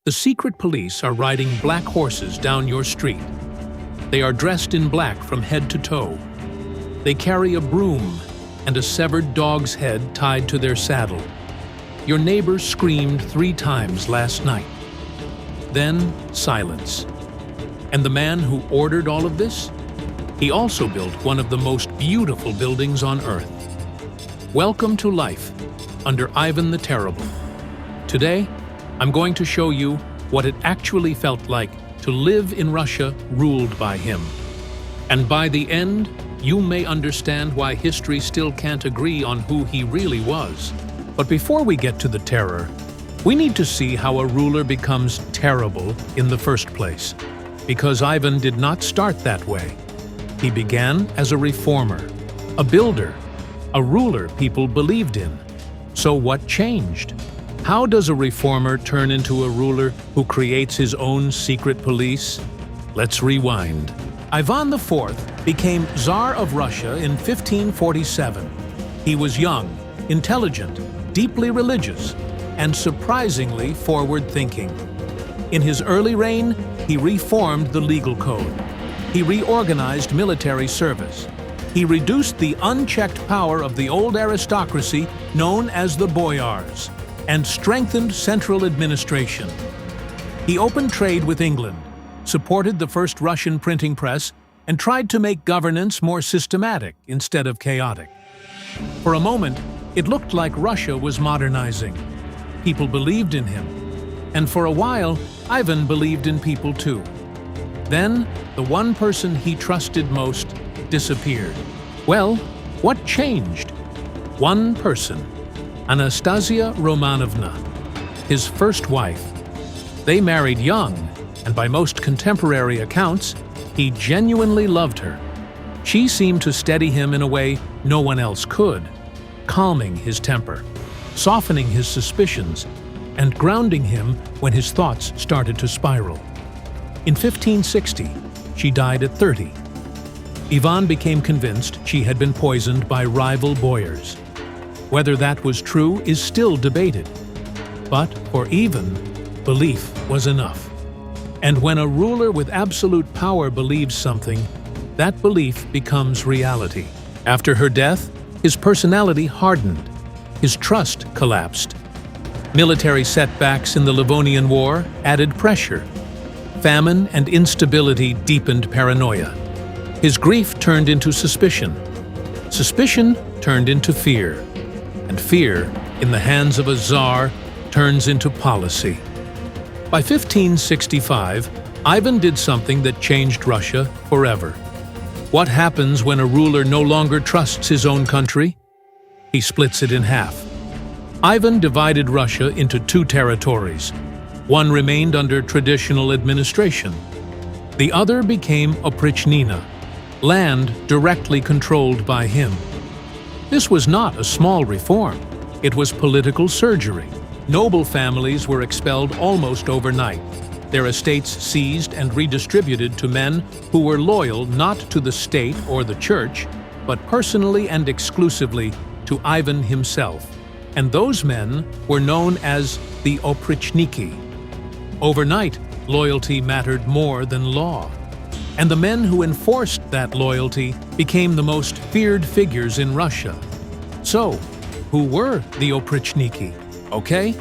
The secret police are riding black horses down your street. They are dressed in black from head to toe. They carry a broom and a severed dog's head tied to their saddle. Your neighbor screamed 3 times last night. Then silence. And the man who ordered all of this? He also built one of the most beautiful buildings on Earth. Welcome to life under Ivan the Terrible. Today, I'm going to show you what it actually felt like to live in Russia ruled by him. And by the end, you may understand why history still can't agree on who he really was. But before we get to the terror, we need to see how a ruler becomes terrible in the first place. Because Ivan did not start that way. He began as a reformer, a builder, a ruler people believed in. So what changed? How does a reformer turn into a ruler who creates his own secret police? Let's rewind. Ivan IV became Tsar of Russia in 1547. He was young, intelligent, deeply religious, and surprisingly forward-thinking. In his early reign, he reformed the legal code. He reorganized military service. He reduced the unchecked power of the old aristocracy known as the boyars, and strengthened central administration. He opened trade with England, supported the first Russian printing press, and tried to make governance more systematic instead of chaotic. For a moment, it looked like Russia was modernizing. People believed in him. And for a while, Ivan believed in people too. Then, the one person he trusted most disappeared. Well, what changed? One person. Anastasia Romanovna, his first wife. They married young, and by most contemporary accounts, he genuinely loved her. She seemed to steady him in a way no one else could, calming his temper, softening his suspicions, and grounding him when his thoughts started to spiral. In 1560, she died at 30. Ivan became convinced she had been poisoned by rival boyars. Whether that was true is still debated. But for Ivan, belief was enough. And when a ruler with absolute power believes something, that belief becomes reality. After her death, his personality hardened. His trust collapsed. Military setbacks in the Livonian War added pressure. Famine and instability deepened paranoia. His grief turned into suspicion. Suspicion turned into fear. And fear, in the hands of a czar, turns into policy. By 1565, Ivan did something that changed Russia forever. What happens when a ruler no longer trusts his own country? He splits it in half. Ivan divided Russia into 2 territories. One remained under traditional administration. The other became Oprichnina, land directly controlled by him. This was not a small reform. It was political surgery. Noble families were expelled almost overnight, their estates seized and redistributed to men who were loyal not to the state or the church, but personally and exclusively to Ivan himself. And those men were known as the Oprichniki. Overnight, loyalty mattered more than law. And the men who enforced that loyalty became the most feared figures in Russia. So, who were the Oprichniki? Okay,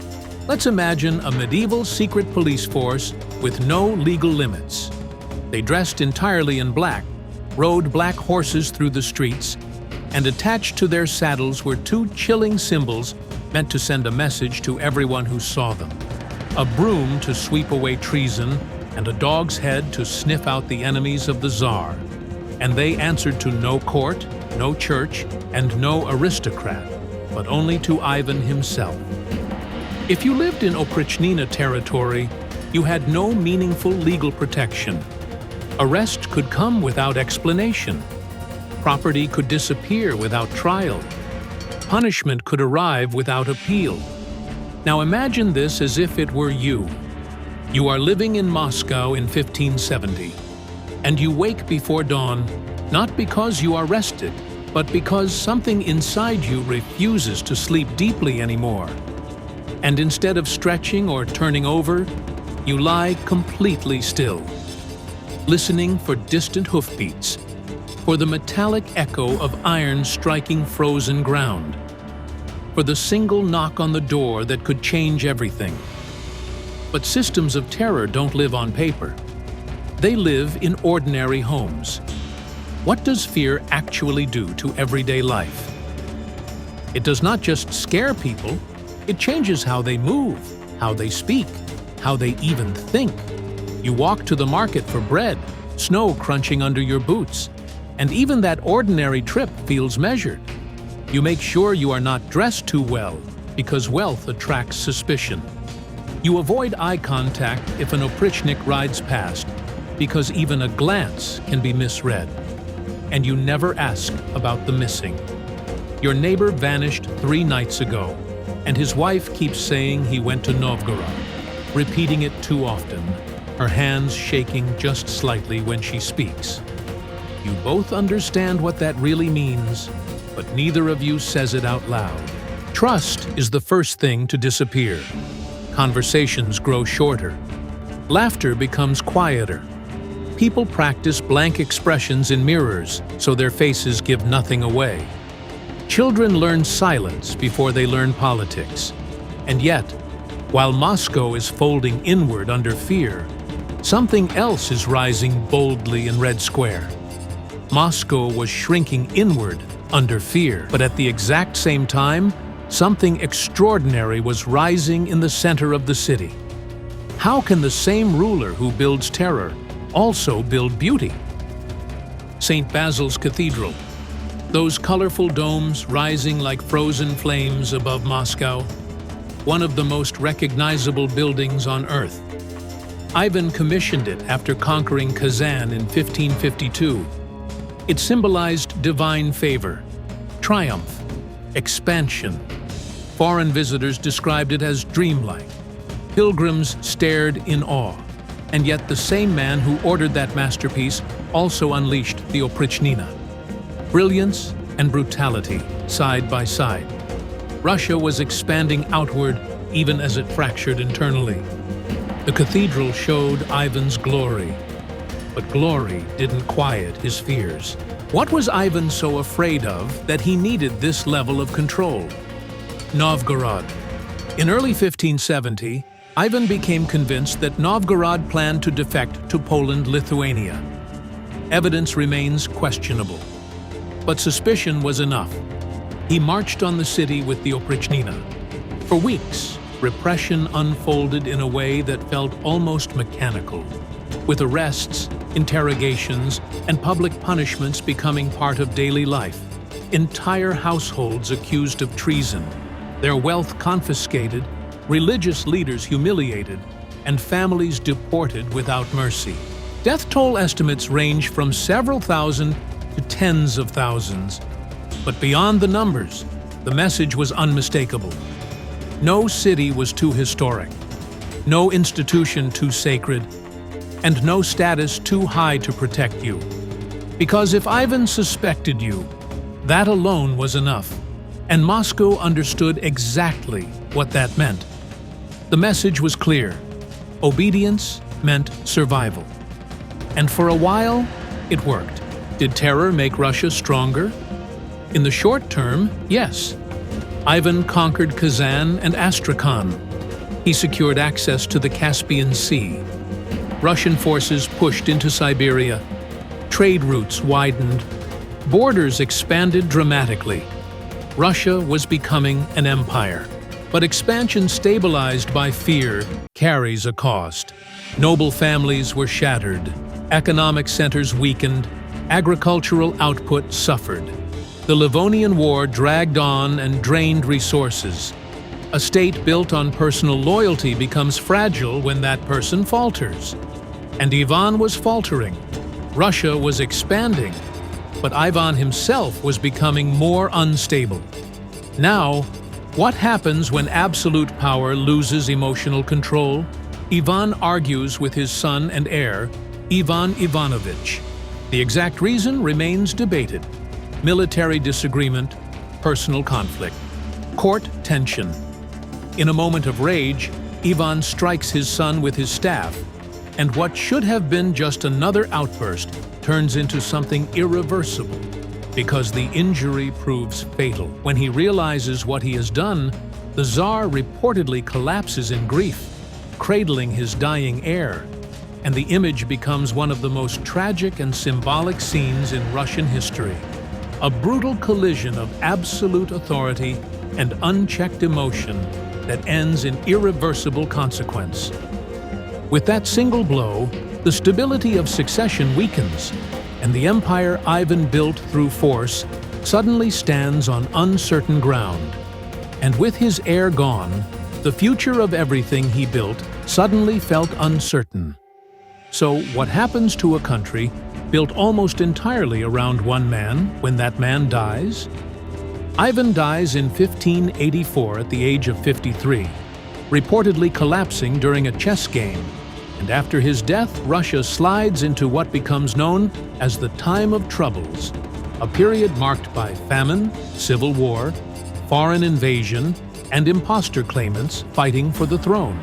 let's imagine a medieval secret police force with no legal limits. They dressed entirely in black, rode black horses through the streets, and attached to their saddles were 2 chilling symbols meant to send a message to everyone who saw them. A broom to sweep away treason, and a dog's head to sniff out the enemies of the Tsar. And they answered to no court, no church, and no aristocrat, but only to Ivan himself. If you lived in Oprichnina territory, you had no meaningful legal protection. Arrest could come without explanation. Property could disappear without trial. Punishment could arrive without appeal. Now imagine this as if it were you. You are living in Moscow in 1570, and you wake before dawn not because you are rested, but because something inside you refuses to sleep deeply anymore. And instead of stretching or turning over, You lie completely still, listening for distant hoofbeats, for the metallic echo of iron striking frozen ground, for the single knock on the door that could change everything. But systems of terror don't live on paper. They live in ordinary homes. What does fear actually do to everyday life? It does not just scare people, it changes how they move, how they speak, how they even think. You walk to the market for bread, snow crunching under your boots, and even that ordinary trip feels measured. You make sure you are not dressed too well, because wealth attracts suspicion. You avoid eye contact if an Oprichnina rides past, because even a glance can be misread. And you never ask about the missing. Your neighbor vanished 3 nights ago, and his wife keeps saying he went to Novgorod, repeating it too often, her hands shaking just slightly when she speaks. You both understand what that really means, but neither of you says it out loud. Trust is the first thing to disappear. Conversations grow shorter. Laughter becomes quieter. People practice blank expressions in mirrors so their faces give nothing away. Children learn silence before they learn politics. And yet, while Moscow is folding inward under fear, something else is rising boldly in Red Square. Moscow was shrinking inward under fear, but at the exact same time, something extraordinary was rising in the center of the city. How can the same ruler who builds terror also build beauty? St. Basil's Cathedral, those colorful domes rising like frozen flames above Moscow, one of the most recognizable buildings on earth. Ivan commissioned it after conquering Kazan in 1552. It symbolized divine favor, triumph, expansion. Foreign visitors described it as dreamlike. Pilgrims stared in awe. And yet the same man who ordered that masterpiece also unleashed the Oprichnina. Brilliance and brutality, side by side. Russia was expanding outward even as it fractured internally. The cathedral showed Ivan's glory, but glory didn't quiet his fears. What was Ivan so afraid of that he needed this level of control? Novgorod. In early 1570, Ivan became convinced that Novgorod planned to defect to Poland-Lithuania. Evidence remains questionable, but suspicion was enough. He marched on the city with the Oprichnina. For weeks, repression unfolded in a way that felt almost mechanical, with arrests, interrogations, and public punishments becoming part of daily life. Entire households accused of treason, their wealth confiscated, religious leaders humiliated, and families deported without mercy. Death toll estimates range from several thousand to tens of thousands. But beyond the numbers, the message was unmistakable. No city was too historic, no institution too sacred, and no status too high to protect you. Because if Ivan suspected you, that alone was enough, and Moscow understood exactly what that meant. The message was clear. Obedience meant survival. And for a while, it worked. Did terror make Russia stronger? In the short term, yes. Ivan conquered Kazan and Astrakhan. He secured access to the Caspian Sea. Russian forces pushed into Siberia. Trade routes widened. Borders expanded dramatically. Russia was becoming an empire. But expansion stabilized by fear carries a cost. Noble families were shattered. Economic centers weakened. Agricultural output suffered. The Livonian War dragged on and drained resources. A state built on personal loyalty becomes fragile when that person falters. And Ivan was faltering. Russia was expanding. But Ivan himself was becoming more unstable. Now, what happens when absolute power loses emotional control? Ivan argues with his son and heir, Ivan Ivanovich. The exact reason remains debated. Military disagreement, personal conflict, court tension. In a moment of rage, Ivan strikes his son with his staff, and what should have been just another outburst turns into something irreversible, because the injury proves fatal. When he realizes what he has done, the Tsar reportedly collapses in grief, cradling his dying heir, and the image becomes one of the most tragic and symbolic scenes in Russian history. A brutal collision of absolute authority and unchecked emotion that ends in irreversible consequence. With that single blow, the stability of succession weakens, and the empire Ivan built through force suddenly stands on uncertain ground. And with his heir gone, the future of everything he built suddenly felt uncertain. So what happens to a country built almost entirely around one man when that man dies? Ivan dies in 1584 at the age of 53, reportedly collapsing during a chess game. And after his death, Russia slides into what becomes known as the Time of Troubles, a period marked by famine, civil war, foreign invasion, and imposter claimants fighting for the throne.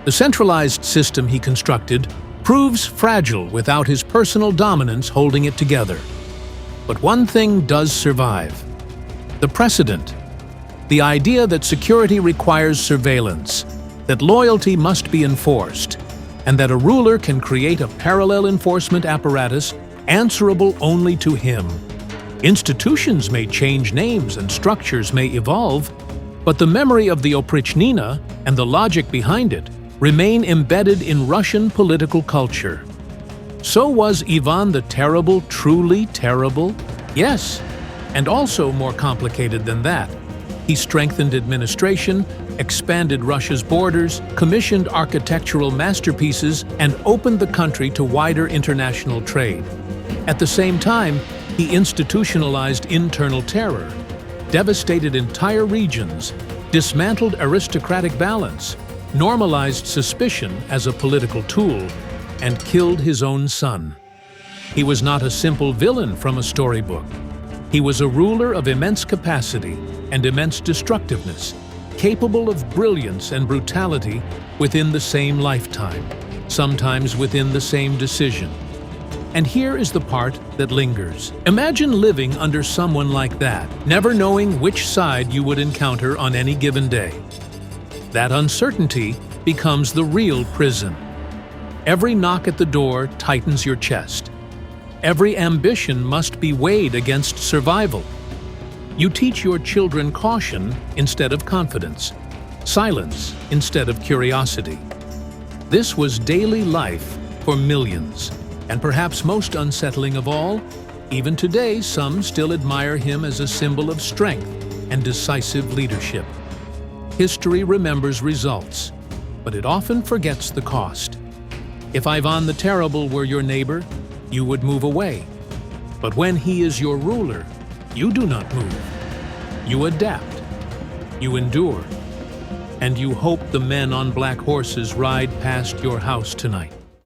The centralized system he constructed proves fragile without his personal dominance holding it together. But one thing does survive: the precedent. The idea that security requires surveillance, that loyalty must be enforced, and that a ruler can create a parallel enforcement apparatus answerable only to him. Institutions may change names and structures may evolve, but the memory of the Oprichnina and the logic behind it remain embedded in Russian political culture. So was Ivan the Terrible truly terrible? Yes, and also more complicated than that. He strengthened administration, expanded Russia's borders, commissioned architectural masterpieces, and opened the country to wider international trade. At the same time, he institutionalized internal terror, devastated entire regions, dismantled aristocratic balance, normalized suspicion as a political tool, and killed his own son. He was not a simple villain from a storybook. He was a ruler of immense capacity and immense destructiveness, capable of brilliance and brutality within the same lifetime, sometimes within the same decision. And here is the part that lingers. Imagine living under someone like that, never knowing which side you would encounter on any given day. That uncertainty becomes the real prison. Every knock at the door tightens your chest. Every ambition must be weighed against survival. You teach your children caution instead of confidence, silence instead of curiosity. This was daily life for millions, and perhaps most unsettling of all, even today some still admire him as a symbol of strength and decisive leadership. History remembers results, but it often forgets the cost. If Ivan the Terrible were your neighbor, you would move away. But when he is your ruler, you do not move. You adapt, you endure, and you hope the men on black horses ride past your house tonight.